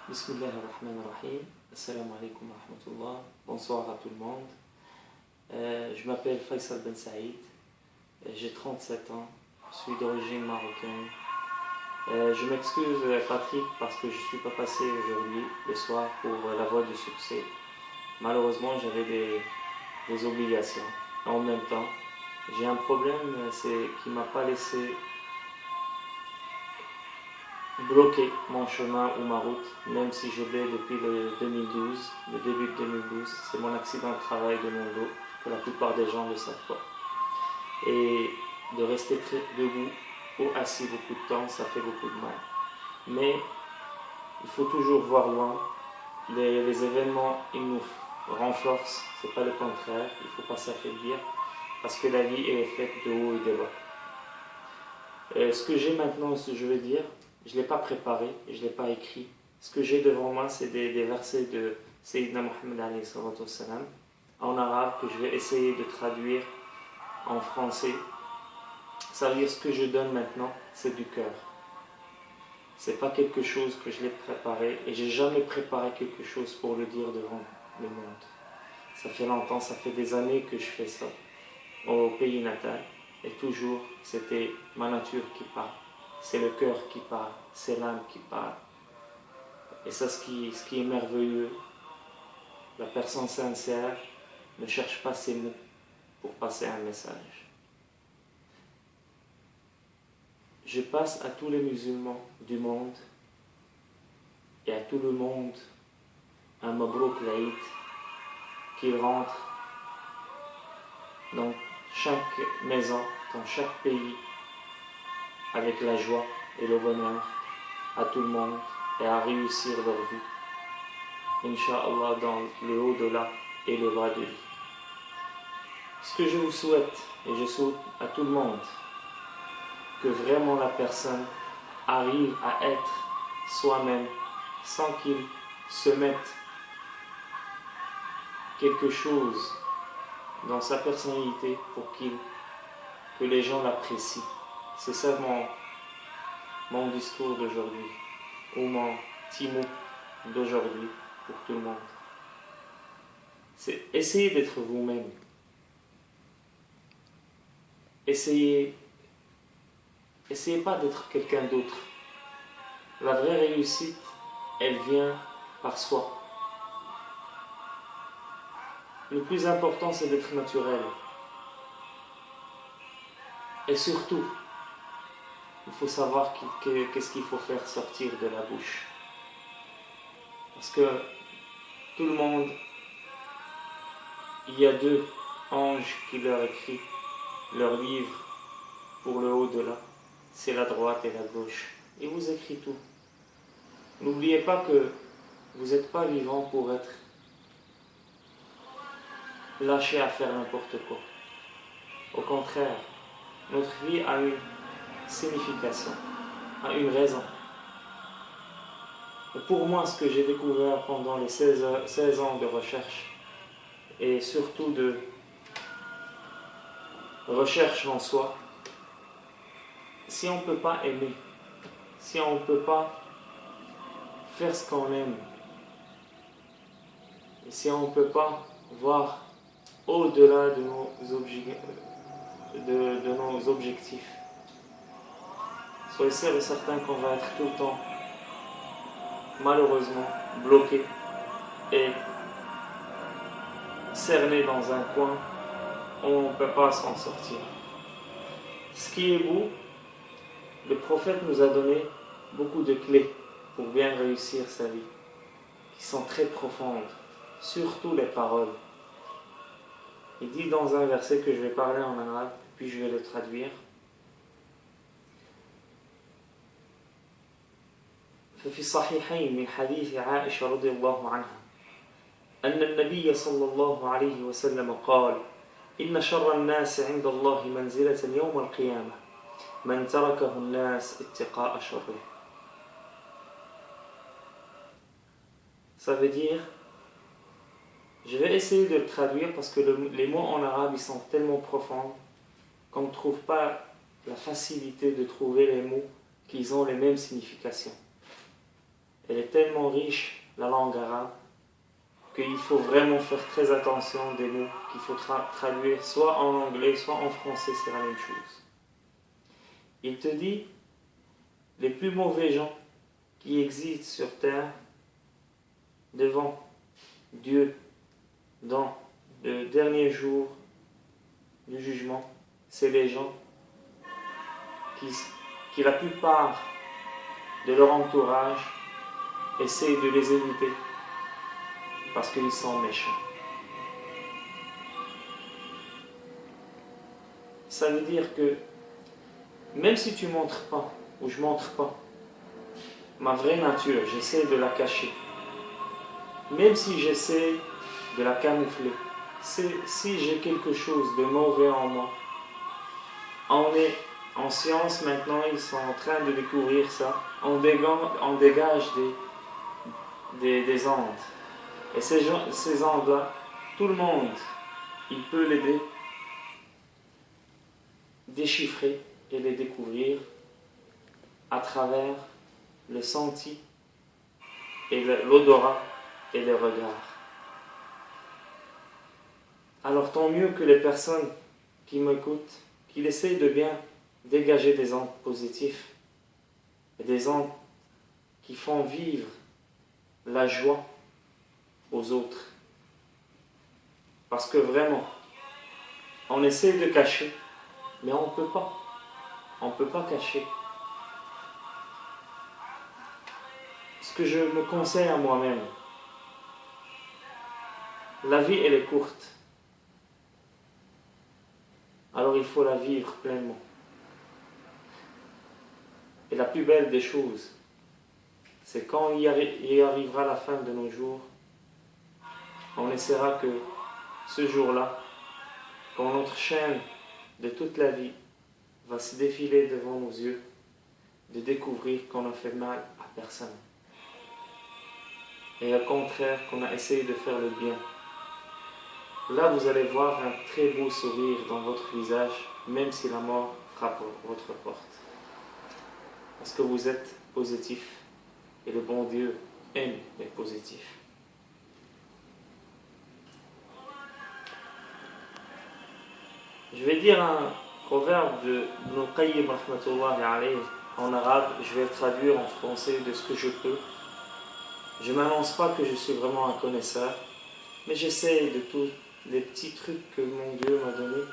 Bismillah ar-Rahman ar-Rahim. Assalamu alaikum wa rahmatullah. Bonsoir à tout le monde. Je m'appelle Faisal Ben Saïd. J'ai 37 ans. Je suis d'origine marocaine. Je m'excuse Patrick parce que je ne suis pas passé aujourd'hui, le soir, pour la voie du succès. Malheureusement, j'avais des obligations. En même temps, j'ai un problème, c'est qu'il ne m'a pas laissé bloquer mon chemin ou ma route, même si je l'ai depuis le début de 2012. C'est mon accident de travail de mon dos, que la plupart des gens ne savent pas. Et de rester debout ou assis beaucoup de temps, ça fait beaucoup de mal. Mais il faut toujours voir loin. Les événements, ils nous renforcent, c'est pas le contraire, il ne faut pas s'affaiblir, parce que la vie est faite de haut et de bas. Ce que j'ai maintenant, ce que je veux dire, je ne l'ai pas préparé, je ne l'ai pas écrit. Ce que j'ai devant moi, c'est des versets de Sayyidina Muhammad alayhi salatu wassalam, en arabe, que je vais essayer de traduire en français. Ça veut dire ce que je donne maintenant, c'est du cœur. C'est pas quelque chose que je l'ai préparé, et j'ai jamais préparé quelque chose pour le dire devant le monde. Ça fait longtemps, ça fait des années que je fais ça au pays natal, et toujours c'était ma nature qui parle. C'est le cœur qui parle, c'est l'âme qui parle. Et ça, ce qui est merveilleux, la personne sincère ne cherche pas ses mots pour passer un message. Je passe à tous les musulmans du monde et à tout le monde un Mabrouk l'Aïd, qu'ils rentrent dans chaque maison, dans chaque pays, avec la joie et le bonheur à tout le monde et à réussir leur vie, Inch'Allah, dans le au-delà et le bas de vie. Ce que je vous souhaite, et je souhaite à tout le monde, que vraiment la personne arrive à être soi-même sans qu'il se mette quelque chose dans sa personnalité pour que les gens l'apprécient. C'est ça mon discours d'aujourd'hui, ou mon petit mot d'aujourd'hui pour tout le monde. C'est essayer d'être vous-même. Essayez pas d'être quelqu'un d'autre. La vraie réussite, elle vient par soi. Le plus important, c'est d'être naturel. Et surtout, il faut savoir qu'est-ce qu'il faut faire sortir de la bouche. Parce que tout le monde, il y a deux anges qui leur écrivent leur livre pour le au-delà. C'est la droite et la gauche. Et vous écrit tout. N'oubliez pas que vous n'êtes pas vivant pour être lâché à faire n'importe quoi. Au contraire, notre vie a une signification, a une raison. Et pour moi, ce que j'ai découvert pendant les 16 ans de recherche, et surtout de recherche en soi, si on ne peut pas aimer, si on ne peut pas faire ce qu'on aime, et si on ne peut pas voir au-delà de nos objectifs, soyez sûr et certain qu'on va être tout le temps, malheureusement, bloqué et cerné dans un coin où on ne peut pas s'en sortir. Ce qui est beau, le prophète nous a donné beaucoup de clés pour bien réussir sa vie, qui sont très profondes, surtout les paroles. Il dit dans un verset que je vais parler en arabe, puis je vais le traduire. ففي الصحيحين من حديث عائشة رضي الله عنها أن النبي صلى الله عليه وسلم قال إن شر الناس عند الله منزلة يوم القيامة من تركه الناس اتقاء شره. Ça veut dire, je vais essayer de le traduire parce que les mots en arabe ils sont tellement profonds qu'on ne trouve pas la facilité de trouver les mots qui ont les mêmes significations. elle est tellement riche, la langue arabe, qu'il faut vraiment faire très attention des mots qu'il faut traduire soit en anglais, soit en français, c'est la même chose. Il te dit, les plus mauvais gens qui existent sur terre, devant Dieu, dans le dernier jour du jugement, c'est les gens qui la plupart de leur entourage essaient de les éviter parce qu'ils sont méchants. Ça veut dire que même si tu ne montres pas, ou je ne montre pas, ma vraie nature, j'essaie de la cacher. Même si j'essaie de la camoufler, si j'ai quelque chose de mauvais en moi, on est en science maintenant, ils sont en train de découvrir ça, on dégage des ondes. Et ces ondes-là, tout le monde, il peut les déchiffrer et les découvrir à travers le senti et l'odorat et le regard. Alors tant mieux que les personnes qui m'écoutent, qu'ils essayent de bien dégager des ondes positives et des ondes qui font vivre la joie aux autres. Parce que vraiment, on essaie de cacher, mais on ne peut pas. On ne peut pas cacher. Ce que je me conseille à moi-même, la vie elle est courte. Alors il faut la vivre pleinement. Et la plus belle des choses, c'est quand il arrivera la fin de nos jours, on essaiera que ce jour-là, quand notre chaîne de toute la vie va se défiler devant nos yeux, de découvrir qu'on n'a fait mal à personne. Et au contraire, qu'on a essayé de faire le bien. Là, vous allez voir un très beau sourire dans votre visage, même si la mort frappe votre porte. Parce que vous êtes positif. Et le bon Dieu aime les positifs. Je vais dire un proverbe de Ibn Qayyim rahmatullahi alayhi en arabe. Je vais le traduire en français de ce que je peux. Je ne m'annonce pas que je suis vraiment un connaisseur, mais j'essaie de tous les petits trucs que mon Dieu m'a donné,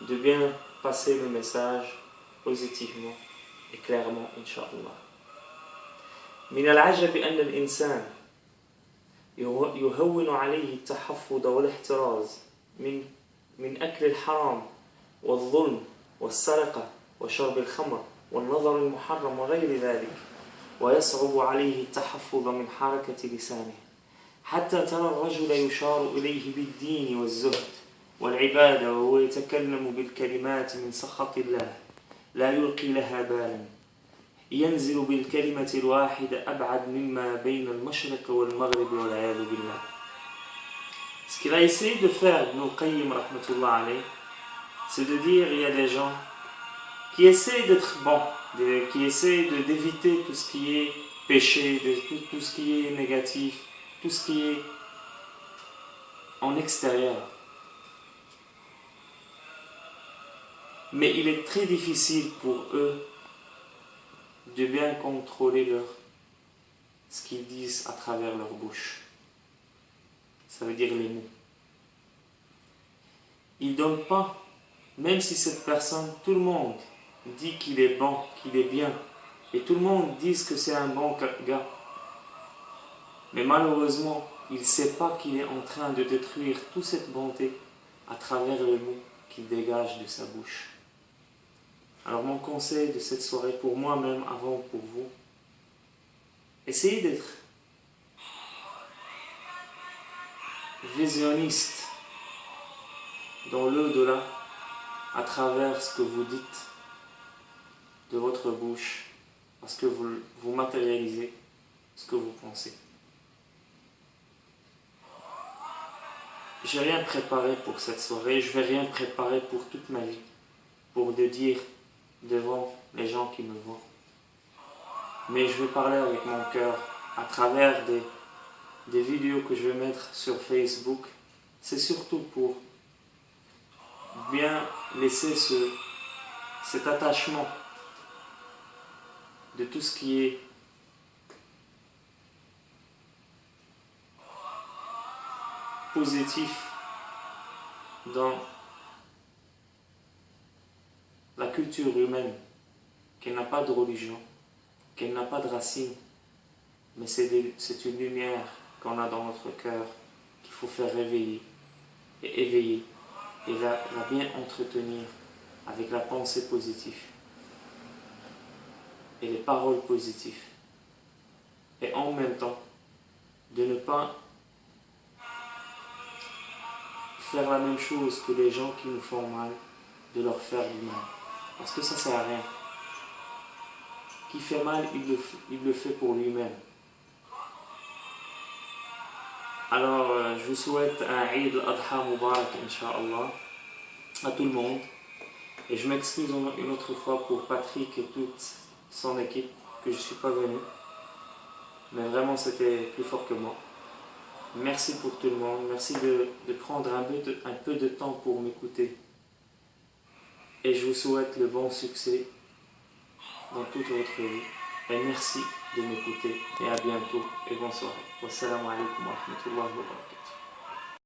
de bien passer le message positivement et clairement, Inch'Allah. من العجب أن الإنسان يهون عليه التحفظ والاحتراز من أكل الحرام والظلم والسرقة وشرب الخمر والنظر المحرم وغير ذلك، ويصعب عليه التحفظ من حركة لسانه، حتى ترى الرجل يشار إليه بالدين والزهد والعبادة وهو يتكلم بالكلمات من سخط الله لا يلقي لها بالا، ينزل بالكلمة الواحدة أبعد مما بين المشرق والمغرب والعياذ بالله. Ce qu'il a essayé de faire, Ibn Qayyim rahmatullah alayh, c'est de dire il y a des gens qui essaient d'être bons, qui essaient d'éviter tout ce qui est péché, tout ce qui est négatif, tout ce qui est en extérieur. Mais il est très difficile pour eux de bien contrôler ce qu'ils disent à travers leur bouche. Ça veut dire les mots. Ils ne donnent pas, même si cette personne, tout le monde dit qu'il est bon, qu'il est bien, et tout le monde dit que c'est un bon gars. Mais malheureusement, il ne sait pas qu'il est en train de détruire toute cette bonté à travers les mots qu'il dégage de sa bouche. Alors mon conseil de cette soirée pour moi-même, avant pour vous, essayez d'être visionniste dans l'au-delà à travers ce que vous dites de votre bouche, parce que vous matérialisez ce que vous pensez. J'ai rien préparé pour cette soirée, je vais rien préparer pour toute ma vie, pour de dire devant les gens qui me voient. Mais je vais parler avec mon cœur à travers des vidéos que je vais mettre sur Facebook, c'est surtout pour bien laisser cet attachement de tout ce qui est positif dans la culture humaine, qu'elle n'a pas de religion, qu'elle n'a pas de racines, mais c'est une lumière qu'on a dans notre cœur qu'il faut faire réveiller et éveiller et la bien entretenir avec la pensée positive et les paroles positives. Et en même temps, de ne pas faire la même chose que les gens qui nous font mal, de leur faire du mal. Parce que ça ne sert à rien. Qui fait mal, il le fait pour lui-même. Alors, je vous souhaite un Eid al-Adha Mubarak, Inch'Allah, à tout le monde. Et je m'excuse une autre fois pour Patrick et toute son équipe, que je ne suis pas venu. Mais vraiment, c'était plus fort que moi. Merci pour tout le monde. Merci de prendre un peu de temps pour m'écouter. Et je vous souhaite le bon succès dans toute votre vie. Et merci de m'écouter. Et à bientôt. Et bonsoir. Wassalamu alaikum wa rahmatullahi wa barakatuh.